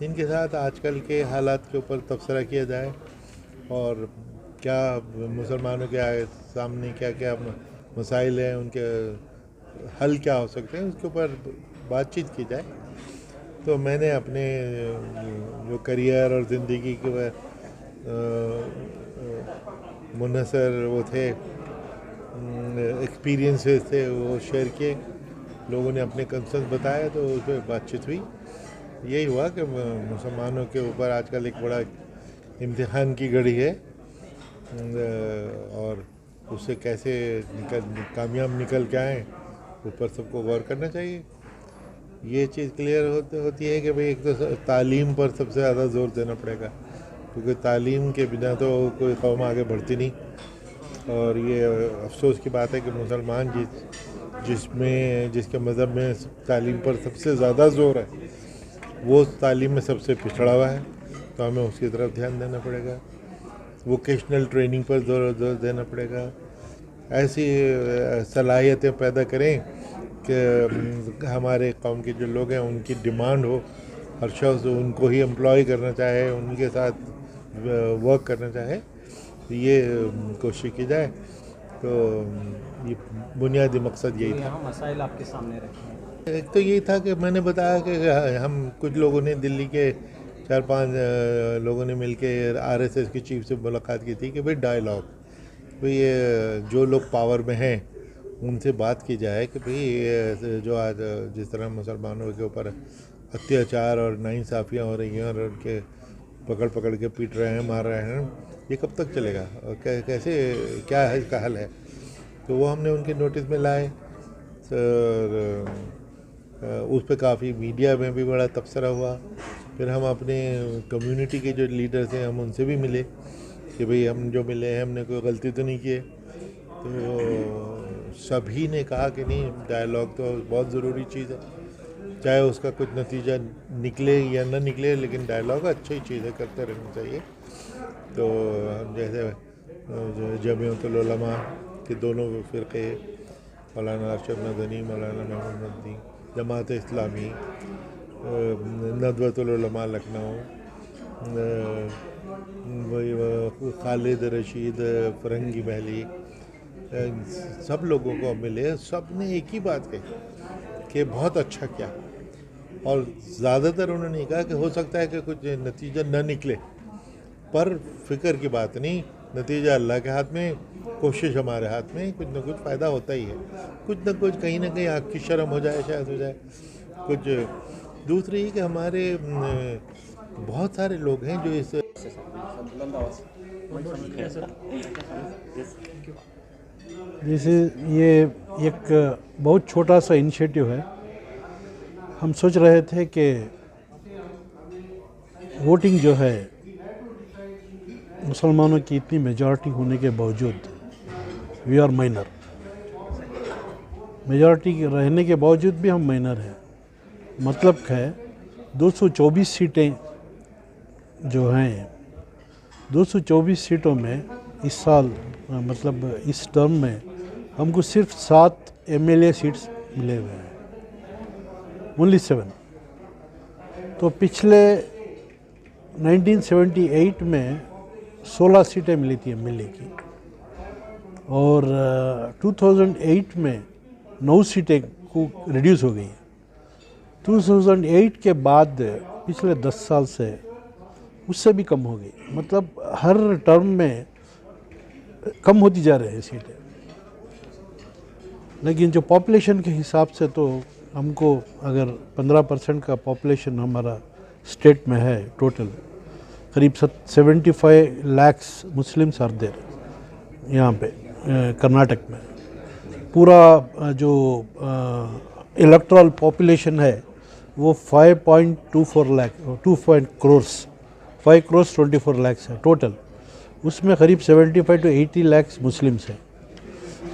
इनके साथ आजकल के हालात के ऊपर तबसरा किया जाए और क्या मुसलमानों के सामने क्या क्या मसाइल हैं, उनके हल क्या हो सकते हैं, उसके ऊपर बातचीत की जाए। तो मैंने अपने जो करियर और ज़िंदगी के मुनसर वो थे, एक्सपीरियंसेस थे, वो शेयर किए। लोगों ने अपने कंसर्न बताए तो उस पर बातचीत हुई। यही हुआ कि मुसलमानों के ऊपर आजकल एक बड़ा इम्तिहान की घड़ी है और उससे कैसे कामयाब निकल के आएँ, ऊपर सबको गौर करना चाहिए। ये चीज़ क्लियर होती है कि भाई एक तो तालीम पर सबसे ज़्यादा ज़ोर देना पड़ेगा, क्योंकि तालीम के बिना तो कोई कौम आगे बढ़ती नहीं। और ये अफसोस की बात है कि मुसलमान जिसके मज़हब में तालीम पर सबसे ज़्यादा ज़ोर है, वो तालीम में सबसे पिछड़ा हुआ है। तो हमें उसकी तरफ ध्यान देना पड़ेगा, वोकेशनल ट्रेनिंग पर जोर देना पड़ेगा। ऐसी सलाहियतें पैदा करें कि हमारे कौम के जो लोग हैं उनकी डिमांड हो, हर शख्स उनको ही एम्प्लॉय करना चाहे, उनके साथ वर्क करना चाहे। ये कोशिश की जाए। तो ये बुनियादी मकसद यही तो था। यहाँ मसाइल आपके सामने रखे हैं। एक तो यही था कि मैंने बताया कि हम कुछ लोगों ने दिल्ली के 4-5 लोगों ने मिलके आरएसएस के चीफ से मुलाकात की थी कि भाई डायलॉग, भाई ये जो लोग पावर में हैं उनसे बात की जाए कि भाई ये जो आज जिस तरह मुसलमानों के ऊपर अत्याचार और नाइंसाफ़ियाँ हो रही हैं और उनके पकड़ पकड़ के पीट रहे हैं, मार रहे हैं, ये कब तक चलेगा और कैसे क्या है इसका हल है। तो वो हमने उनके नोटिस में लाए। सर उस पर काफ़ी मीडिया में भी बड़ा तबसरा हुआ। फिर हम अपने कम्युनिटी के जो लीडर्स हैं हम उनसे भी मिले कि भाई हम जो मिले हैं हमने कोई गलती तो नहीं की है। तो सभी ने कहा कि नहीं, डायलॉग तो बहुत ज़रूरी चीज़ है, चाहे उसका कुछ नतीजा निकले या ना निकले, लेकिन डायलॉग अच्छी चीज़ है, करते रहना चाहिए। तो हम जैसे जमीयतुल उलमा के दोनों फ़िरक़े, मौलाना अरशद मदनी, मौलाना महमूद मदनी, जमात इस्लामी, नदवतुल उलमा लखनऊ, वही खालिद रशीद फरंगी महली, सब लोगों को मिले, सब ने एक ही बात कही कि बहुत अच्छा किया। और ज़्यादातर उन्होंने कहा कि हो सकता है कि कुछ नतीजा न निकले, पर फिक्र की बात नहीं, नतीजा अल्लाह के हाथ में, कोशिश हमारे हाथ में, कुछ ना कुछ फ़ायदा होता ही है। कुछ ना कुछ कहीं ना कहीं आँख की शर्म हो जाए, शायद हो जाए कुछ। दूसरी कि हमारे बहुत सारे लोग हैं जो इस जैसे ये एक बहुत छोटा सा इनिशिएटिव है। हम सोच रहे थे कि वोटिंग जो है मुसलमानों की इतनी मेजॉरिटी होने के बावजूद, वी आर माइनर, मेजॉरिटी रहने के बावजूद भी हम माइनर हैं। मतलब है 224 सीटें जो हैं, 224 सीटों में इस साल मतलब इस टर्म में हमको सिर्फ 7 एमएलए सीट्स मिले हुए हैं, ओनली 7। तो पिछले 1978 में 16 सीटें मिली थी एमएलए की, और 2008 में 9 सीटें को रिड्यूस हो गई। 2008 के बाद पिछले 10 साल से उससे भी कम हो गई। मतलब हर टर्म में कम होती जा रही है सीटें। लेकिन जो पॉपुलेशन के हिसाब से तो हमको अगर 15% का पॉपुलेशन हमारा स्टेट में है, टोटल करीब 75 लाख्स मुस्लिम्स आर देयर यहाँ पे कर्नाटक में। पूरा जो इलेक्ट्रल पॉपुलेशन है वो 5.24 लाख 5 करोड़ 24 लाख्स है टोटल। उसमें करीब 75 to 80 लाख्स मुस्लिम्स हैं।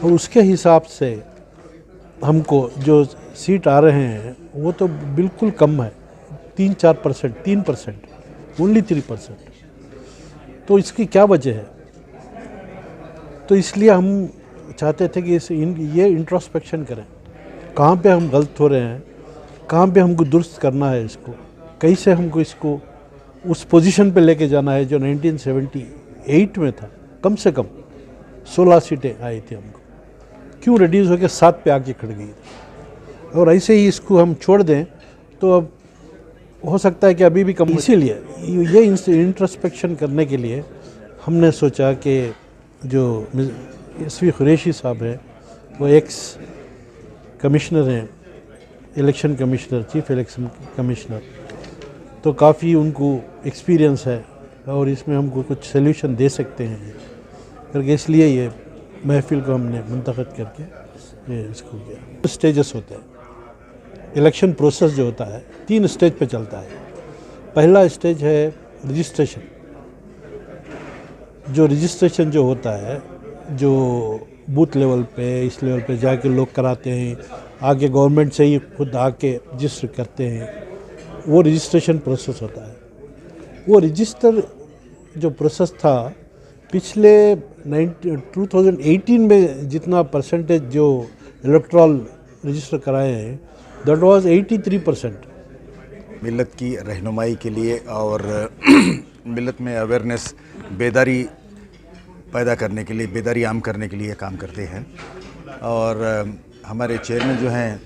और उसके हिसाब से हमको जो सीट आ रहे हैं वो तो बिल्कुल कम है, 3% ओनली 3%। तो इसकी क्या वजह है? तो इसलिए हम चाहते थे कि ये इंट्रोस्पेक्शन करें, कहाँ पे हम गलत हो रहे हैं, कहाँ पे हमको दुरुस्त करना है, इसको कैसे हमको इसको उस पोजीशन पे लेके जाना है जो 1978 में था। कम से कम 16 सीटें आई थी हमको, क्यों रिड्यूस होकर 7 पे आके खड़ गई। और ऐसे ही इसको हम छोड़ दें तो अब हो सकता है कि अभी भी कम। इसीलिए ये इंट्रोस्पेक्शन करने के लिए हमने सोचा कि जो SV कुरैशी साहब हैं, वो एक्स कमिश्नर हैं, election commissioner, chief election commissioner, तो काफ़ी उनको एक्सपीरियंस है और इसमें हमको कुछ सल्यूशन दे सकते हैं करके, इसलिए ये महफिल को हमने मुंतखब करके ये इसको किया। स्टेजेस होते हैं इलेक्शन प्रोसेस जो होता है, 3 स्टेज पे चलता है। पहला स्टेज है रजिस्ट्रेशन। जो रजिस्ट्रेशन जो होता है, जो बूथ लेवल पे, इस लेवल पे जाके लोग कराते हैं, आगे गवर्नमेंट से ही खुद आके रजिस्टर करते हैं, वो रजिस्ट्रेशन प्रोसेस होता है। वो रजिस्टर जो प्रोसेस था पिछले 2018 में जितना परसेंटेज जो इलेक्ट्रल रजिस्टर कराए हैं, दैट वाज 83%। मिलत की रहनुमाई के लिए और मिलत में अवेयरनेस, बेदारी पैदा करने के लिए, बेदारी आम करने के लिए काम करते हैं। और हमारे चेयरमैन जो हैं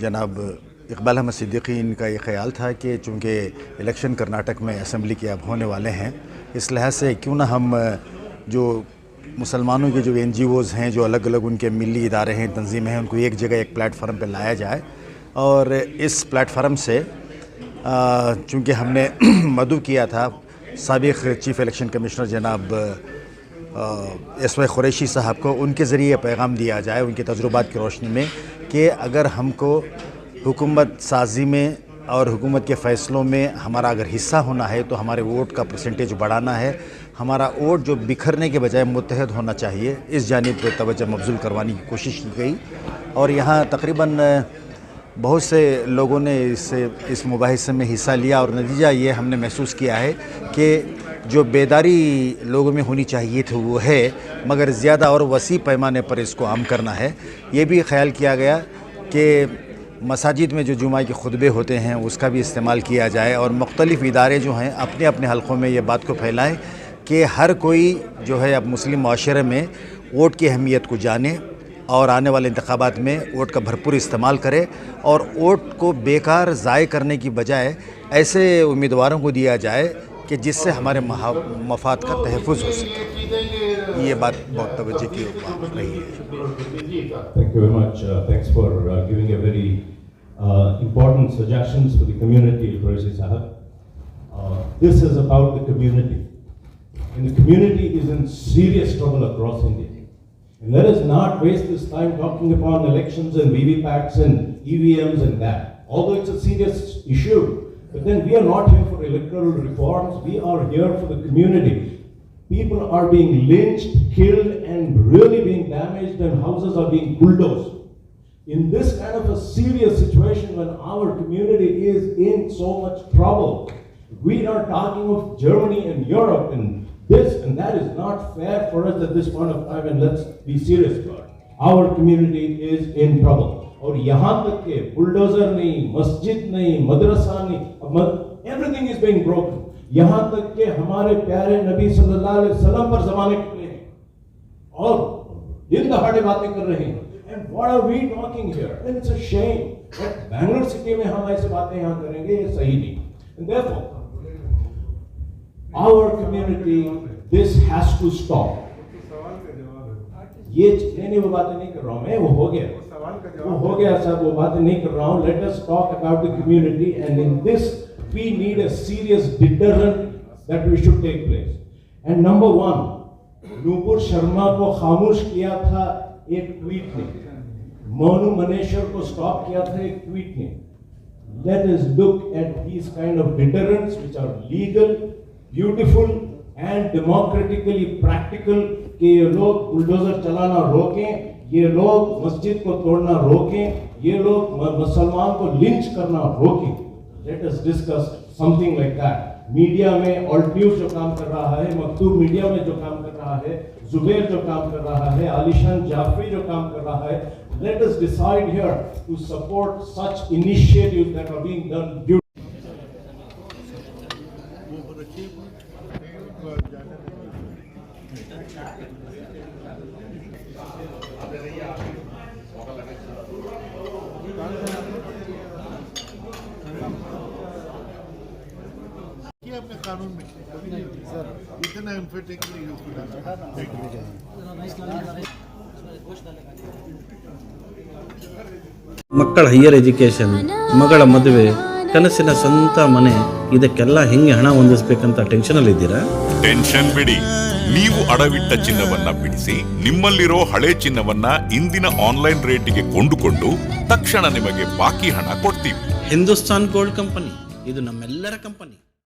जनाब इकबाल अहमद सिद्दीकी, इनका ये ख्याल था कि चूँकि इलेक्शन कर्नाटक में असेंबली के अब होने वाले हैं, इस लिहाज से क्यों ना हम जो मुसलमानों के जो NGOs हैं, जो अलग अलग उनके मिली इदारे हैं, तंजीमें हैं, उनको एक जगह एक प्लेटफार्म पर लाया जाए। और इस प्लेटफार्म से चूँकि हमने मदऊ किया था साबिक़ चीफ़ इलेक्शन कमिश्नर जनाब SV कुरैशी साहब को, उनके ज़रिए पैगाम दिया जाए उनके तजुर्बात की रोशनी में कि अगर हमको हुकूमत साजी में और हुकूमत के फ़ैसलों में हमारा अगर हिस्सा होना है तो हमारे वोट का परसेंटेज बढ़ाना है। हमारा वोट जो बिखरने के बजाय मुत्तहद होना चाहिए, इस जानिब पर तवज्जो मबज़ूल करवाने की कोशिश की गई। और यहाँ तकरीबन बहुत से लोगों ने इस मुबाहिसे में हिस्सा लिया और नतीजा ये हमने महसूस किया है कि जो बेदारी लोगों में होनी चाहिए थी वो है, मगर ज़्यादा और वसी पैमाने पर इसको आम करना है। ये भी ख्याल किया गया कि मसाजिद में जो जुमा के खुतबे होते हैं उसका भी इस्तेमाल किया जाए और मुख्तलिफ़ इदारे जो हैं अपने अपने हलक़ों में ये बात को फैलाएं कि हर कोई जो है अब मुस्लिम माशरे में वोट की अहमियत को जाने और आने वाले इंतखाबात में वोट का भरपूर इस्तेमाल करे और वोट को बेकार ज़ाय करने की बजाय ऐसे उम्मीदवारों को दिया जाए कि जिससे हमारे मफाद का तहफ़्फ़ुज़ हो सके। ये बात बहुत तवज्जो की रही है। Thank you very much. Thanks for giving a very important suggestions for the community, Qureshi Sahab. This is about the community. And the community is in serious trouble across India. And let us not waste this time talking upon elections and VVPATs and EVMs and that. Although it's a serious issue, but then we are not here for electoral reforms, we are here for the community. People are being lynched, killed, and really being damaged, and houses are being bulldozed. In this kind of a serious situation, when our community is in so much trouble, we are talking of Germany and Europe and this and that is not fair for us at this point of time, and let's be serious about it. Our community is in trouble. और यहाँ तक के bulldozer नहीं, मस्जिद नहीं, मदरसा नहीं, everything is being broken. यहाँ तक के हमारे प्यारे नबी सल्लल्लाहु अलैहि वसल्लम पर ज़माने निकले हैं और दिन दहाड़े बातें कर रहे हैं. And what are we talking here? And it's a shame that Bangalore city में हम ऐसे बातें यहाँ करेंगे, ये सही नहीं. And therefore, our community, this has to stop. ये नहीं वो बातें नहीं कर रहा हूँ मैं, वो हो गया सब, वो बातें नहीं कर रहा हूँ. Let us talk about the community, and in this we need a serious deterrent that we should take place. And number one, Nupur Sharma को खामोश किया था एक ट्वीट ने, मोनू मनेश्वर को स्टॉप किया था एक ट्वीट ने. Let us look at these kind of deterrents which are legal, beautiful and democratically practical. कि ये लोग बुलडोजर चलाना रोकें, ये लोग मस्जिद को तोड़ना रोकें, ये लोग मुसलमान को लिंच करना रोकें. Let us discuss something like that. Media में ऑल्ट न्यूज जो काम कर रहा है, मकतूब मीडिया में जो काम कर रहा है, जुबैर जो काम कर रहा है, आलिशान जाफरी जो काम कर रहा है, let us decide here to support such initiatives that are being done. कानून में इतना एम्फेटिकली यूज ಮಕ್ಕಳ ಹೈಯರ್ ಎಜುಕೇಷನ್, ಮಗಳ ಮದುವೆ, ಕನಸಿನ ಸ್ವಂತ ಮನೆ, ಇದಕ್ಕೆಲ್ಲ ಹೆಂಗೆ ಹಣ ಹೊಂದಿಸ್ಬೇಕಂತ ಟೆನ್ಷನಲ್ಲಿ ಇದ್ದೀರಾ? ಟೆನ್ಷನ್ ಬಿಡಿ. ನೀವು ಅಡವಿಟ್ಟ ಚಿನ್ನವನ್ನ ಬಿಡಿಸಿ ನಿಮ್ಮಲ್ಲಿರೋ ಹಳೆ ಚಿನ್ನವನ್ನ ಇಂದಿನ ಆನ್ಲೈನ್ ರೇಟಿಗೆ ಕೊಂಡುಕೊಂಡು ತಕ್ಷಣ ನಿಮಗೆ ಬಾಕಿ ಹಣ ಕೊಡ್ತೀವಿ. ಹಿಂದೂಸ್ತಾನ್ ಗೋಲ್ಡ್ ಕಂಪನಿ, ಇದು ನಮ್ಮೆಲ್ಲರ ಕಂಪನಿ.